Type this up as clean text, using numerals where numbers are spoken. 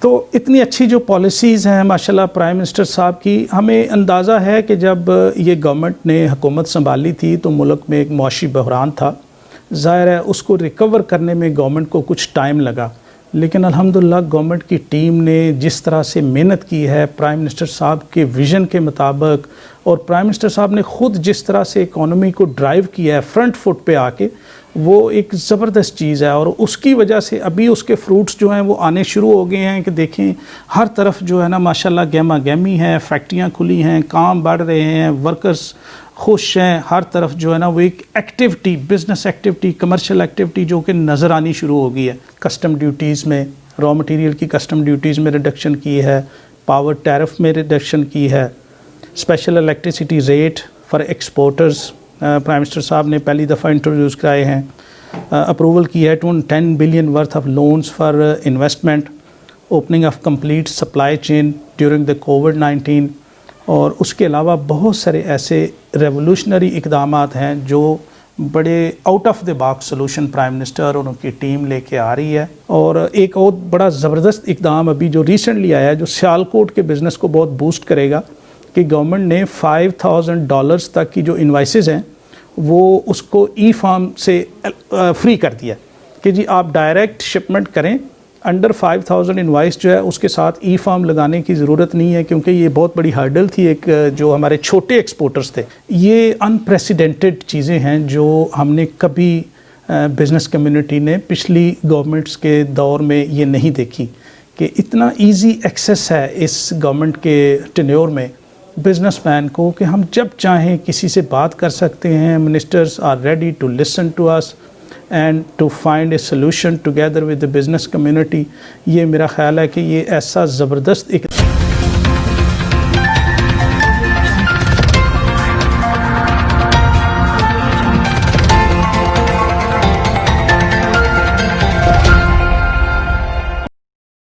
تو اتنی اچھی جو پالیسیز ہیں ماشاءاللہ پرائم منسٹر صاحب کی، ہمیں اندازہ ہے کہ جب یہ گورنمنٹ نے حکومت سنبھالی تھی تو ملک میں ایک معاشی بحران تھا، ظاہر ہے اس کو ریکور کرنے میں گورنمنٹ کو کچھ ٹائم لگا، لیکن الحمدللہ گورنمنٹ کی ٹیم نے جس طرح سے محنت کی ہے پرائم منسٹر صاحب کے ویژن کے مطابق، اور پرائم منسٹر صاحب نے خود جس طرح سے اکانومی کو ڈرائیو کیا ہے فرنٹ فٹ پہ آ کے، وہ ایک زبردست چیز ہے، اور اس کی وجہ سے ابھی اس کے فروٹس جو ہیں وہ آنے شروع ہو گئے ہیں کہ دیکھیں ہر طرف جو ہے نا ماشاءاللہ گہما گہمی ہے، فیکٹریاں کھلی ہیں، کام بڑھ رہے ہیں، ورکرز خوش ہیں، ہر طرف جو ہے نا وہ ایک activity, business activity, commercial activity جو کہ نظر آنی شروع ہو گئی ہے۔ کسٹم ڈیوٹیز میں، را مٹیریل کی کسٹم ڈیوٹیز میں ریڈکشن کی ہے، پاور ٹیرف میں ریڈکشن کی ہے، special electricity rate for exporters prime minister صاحب نے پہلی دفعہ انٹروڈیوس کرائے ہیں، اپروول کی ہے 10 billion worth of loans for investment, opening of complete supply chain during the کووڈ-19، اور اس کے علاوہ بہت سارے ایسے ریولوشنری اقدامات ہیں جو بڑے out of the box solution prime minister اور ان کی ٹیم لے کے آ رہی ہے۔ اور ایک اور بڑا زبردست اقدام ابھی جو ریسنٹلی آیا ہے جو سیالکوٹ کے بزنس کو بہت بوسٹ کرے گا، کہ گورنمنٹ نے $5,000 تک کی جو انوائسز ہیں وہ اس کو ای فارم سے فری کر دیا کہ جی آپ ڈائریکٹ شپمنٹ کریں، انڈر 5,000 انوائس جو ہے اس کے ساتھ ای فارم لگانے کی ضرورت نہیں ہے، کیونکہ یہ بہت بڑی ہرڈل تھی ایک جو ہمارے چھوٹے ایکسپورٹرز تھے۔ یہ انپریسیڈنٹڈ چیزیں ہیں جو ہم نے کبھی بزنس کمیونٹی نے پچھلی گورنمنٹس کے دور میں یہ نہیں دیکھی، کہ اتنا ایزی ایکسیس ہے اس گورنمنٹ کے ٹینیور میں بزنس مین کو کہ ہم جب چاہیں کسی سے بات کر سکتے ہیں۔ Ministers are ready to listen to us and to find a solution together with the business community. یہ میرا خیال ہے کہ یہ ایسا زبردست ایک